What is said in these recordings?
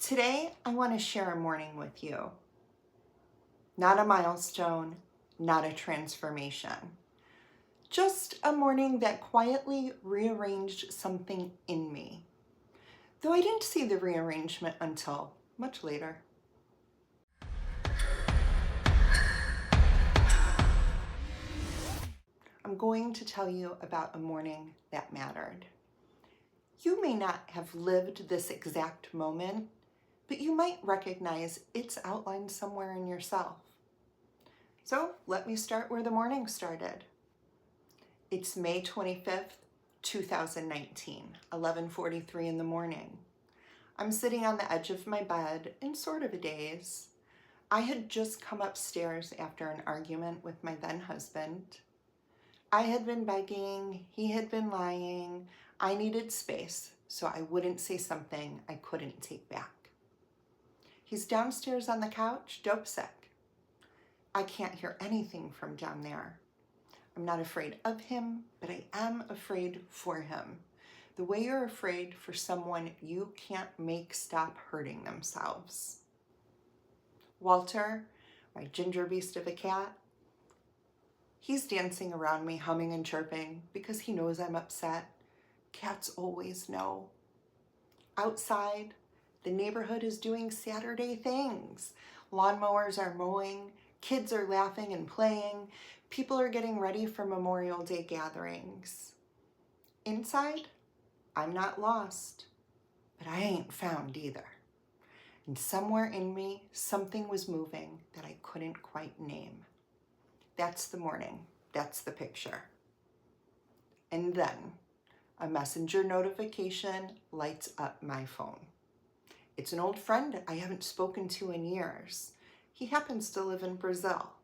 Today, I want to share a morning with you. Not a milestone, not a transformation. Just a morning that quietly rearranged something in me. Though I didn't see the rearrangement until much later. I'm going to tell you about a morning that mattered. You may not have lived this exact moment, but you might recognize its outline somewhere in yourself. So let me start where the morning started. It's May 25th, 2019, 11:43 in the morning. I'm sitting on the edge of my bed in sort of a daze. I had just come upstairs after an argument with my then husband. I had been begging, he had been lying. I needed space, so I wouldn't say something I couldn't take back. He's downstairs on the couch, dope sick. I can't hear anything from down there. I'm not afraid of him, but I am afraid for him. The way you're afraid for someone you can't make stop hurting themselves. Walter, my ginger beast of a cat, he's dancing around me, humming and chirping because he knows I'm upset. Cats always know. Outside, the neighborhood is doing Saturday things. Lawnmowers are mowing, kids are laughing and playing, people are getting ready for Memorial Day gatherings. Inside, I'm not lost, but I ain't found either. And somewhere in me, something was moving that I couldn't quite name. That's the morning. That's the picture. And then a messenger notification lights up my phone. It's an old friend I haven't spoken to in years. He happens to live in Brazil.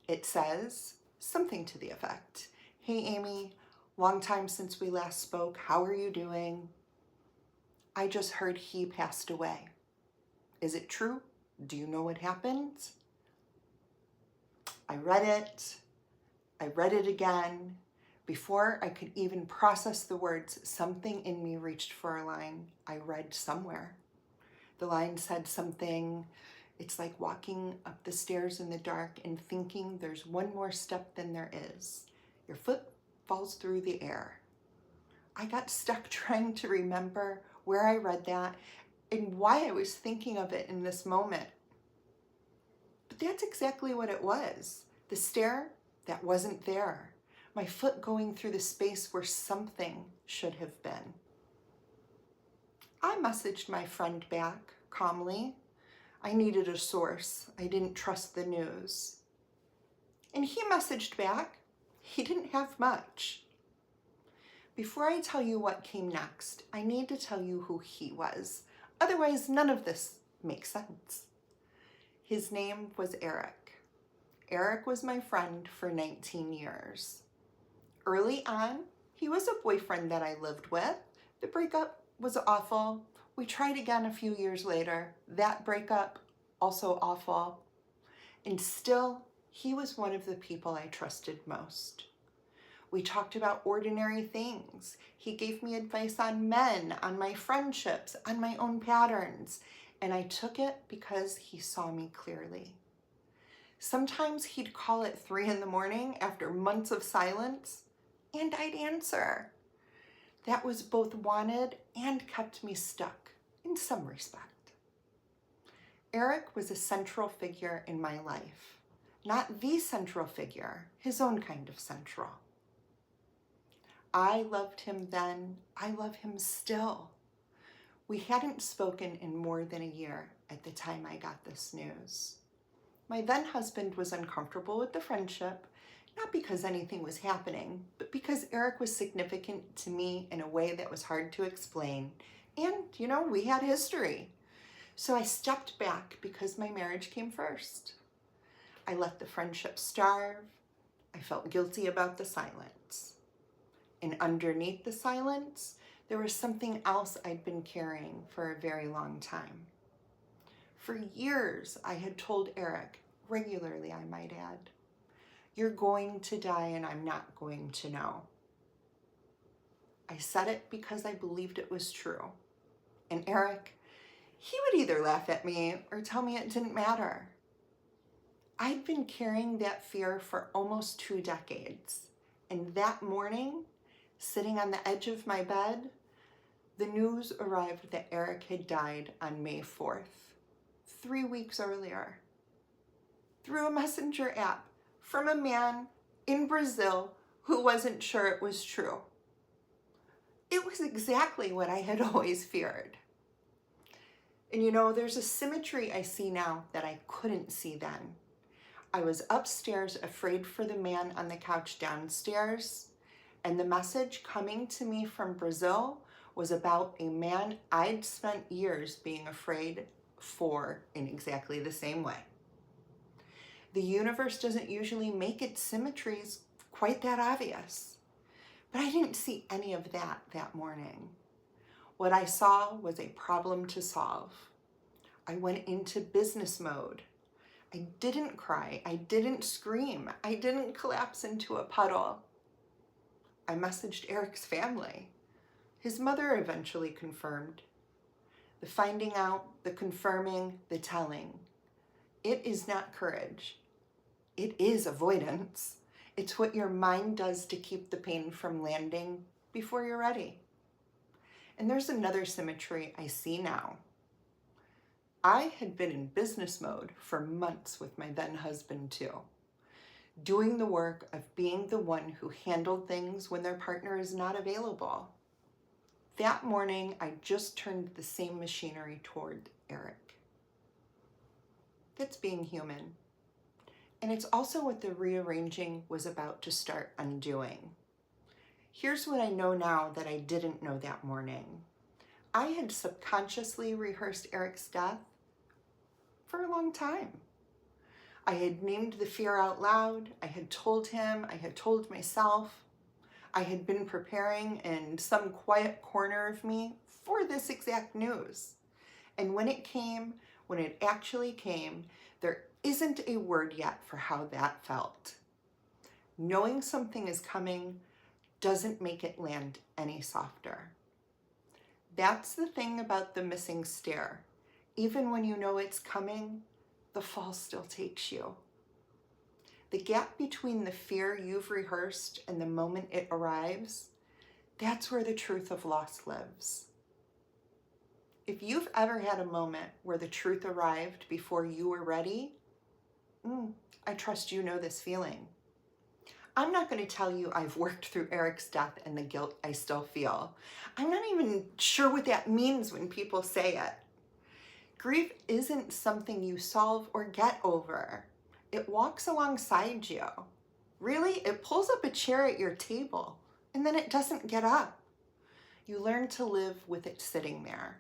It says something to the effect, "Hey Amy, long time since we last spoke. How are you doing? I just heard he passed away. Is it true? Do you know what happened?" I read it again. Before I could even process the words, something in me reached for a line I read somewhere. The line said something, it's like walking up the stairs in the dark and thinking there's one more step than there is. Your foot falls through the air. I got stuck trying to remember where I read that and why I was thinking of it in this moment. But that's exactly what it was. The stair that wasn't there. My foot going through the space where something should have been. I messaged my friend back calmly. I needed a source. I didn't trust the news. And he messaged back. He didn't have much. Before I tell you what came next, I need to tell you who he was. Otherwise, none of this makes sense. His name was Eric. Eric was my friend for 19 years. Early on, he was a boyfriend that I lived with. The breakup was awful. We tried again a few years later. That breakup, also awful. And still, he was one of the people I trusted most. We talked about ordinary things. He gave me advice on men, on my friendships, on my own patterns. And I took it because he saw me clearly. Sometimes he'd call at 3 in the morning after months of silence, and I'd answer. That was both wanted and kept me stuck in some respect. Eric was a central figure in my life. Not the central figure, his own kind of central. I loved him then. I love him still. We hadn't spoken in more than a year at the time I got this news. My then husband was uncomfortable with the friendship, not because anything was happening, but because Eric was significant to me in a way that was hard to explain. And, we had history. So I stepped back because my marriage came first. I let the friendship starve. I felt guilty about the silence. And underneath the silence, there was something else I'd been carrying for a very long time. For years, I had told Eric, regularly I might add, "You're going to die and I'm not going to know." I said it because I believed it was true. And Eric, He would either laugh at me or tell me it didn't matter. I'd been carrying that fear for almost 2 decades. And that morning, sitting on the edge of my bed, the news arrived that Eric had died on May 4th, 3 weeks earlier, through a messenger app from a man in Brazil who wasn't sure it was true. It was exactly what I had always feared. And you know, there's a symmetry I see now that I couldn't see then. I was upstairs afraid for the man on the couch downstairs, and the message coming to me from Brazil was about a man I'd spent years being afraid for in exactly the same way. The universe doesn't usually make its symmetries quite that obvious, but I didn't see any of that morning. What I saw was a problem to solve. I went into business mode. I didn't cry. I didn't scream. I didn't collapse into a puddle. I messaged Eric's family. His mother eventually confirmed. The finding out, the confirming, the telling. It is not courage. It is avoidance. It's what your mind does to keep the pain from landing before you're ready. And there's another symmetry I see now. I had been in business mode for months with my then husband too, doing the work of being the one who handled things when their partner is not available. That morning, I just turned the same machinery toward Eric. That's being human. And it's also what the rearranging was about to start undoing. Here's what I know now that I didn't know that morning. I had subconsciously rehearsed Eric's death for a long time. I had named the fear out loud. I had told him, I had told myself. I had been preparing in some quiet corner of me for this exact news. And when it came, when it actually came, there isn't a word yet for how that felt. Knowing something is coming doesn't make it land any softer. That's the thing about the missing stair. Even when you know it's coming, the fall still takes you. The gap between the fear you've rehearsed and the moment it arrives, that's where the truth of loss lives. If you've ever had a moment where the truth arrived before you were ready, I trust you know this feeling. I'm not going to tell you I've worked through Eric's death and the guilt I still feel. I'm not even sure what that means when people say it. Grief isn't something you solve or get over. It walks alongside you. Really, it pulls up a chair at your table and then it doesn't get up. You learn to live with it sitting there.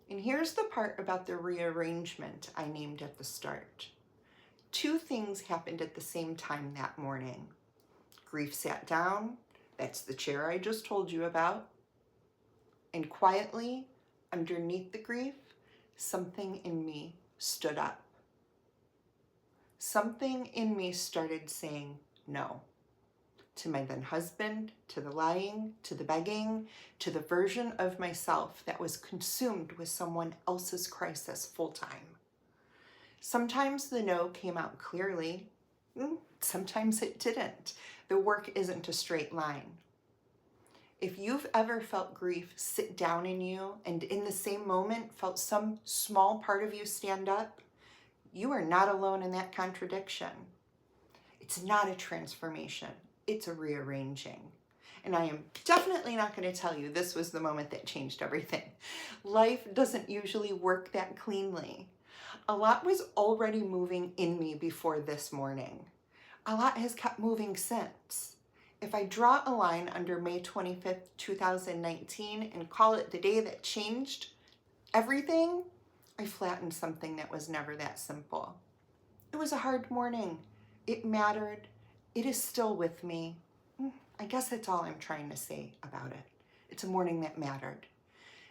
And here's the part about the rearrangement I named at the start. 2 things happened at the same time that morning. Grief sat down, that's the chair I just told you about, and quietly, underneath the grief, something in me stood up. Something in me started saying no. To my then husband, to the lying, to the begging, to the version of myself that was consumed with someone else's crisis full time. Sometimes the no came out clearly. Sometimes it didn't. The work isn't a straight line. If you've ever felt grief sit down in you and in the same moment felt some small part of you stand up, you are not alone in that contradiction. It's not a transformation. It's a rearranging. And I am definitely not going to tell you this was the moment that changed everything. Life doesn't usually work that cleanly. A lot was already moving in me before this morning. A lot has kept moving since. If I draw a line under May 25th, 2019 and call it the day that changed everything, I flattened something that was never that simple. It was a hard morning. It mattered. It is still with me. I guess that's all I'm trying to say about it. It's a morning that mattered.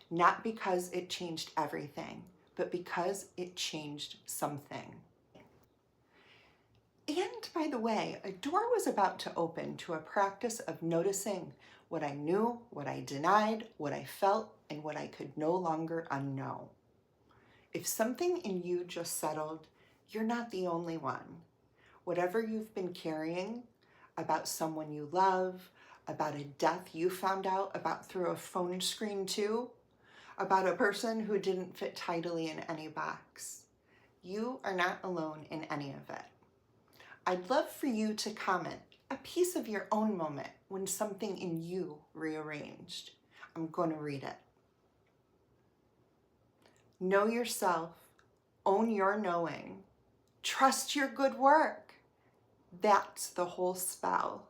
Not because it changed everything, but because it changed something. And by the way, a door was about to open to a practice of noticing what I knew, what I denied, what I felt, and what I could no longer unknow. If something in you just settled, you're not the only one. Whatever you've been carrying about someone you love, about a death you found out about through a phone screen too, about a person who didn't fit tidily in any box, you are not alone in any of it. I'd love for you to comment a piece of your own moment when something in you rearranged. I'm going to read it. Know yourself, own your knowing, trust your good work. That's the whole spell.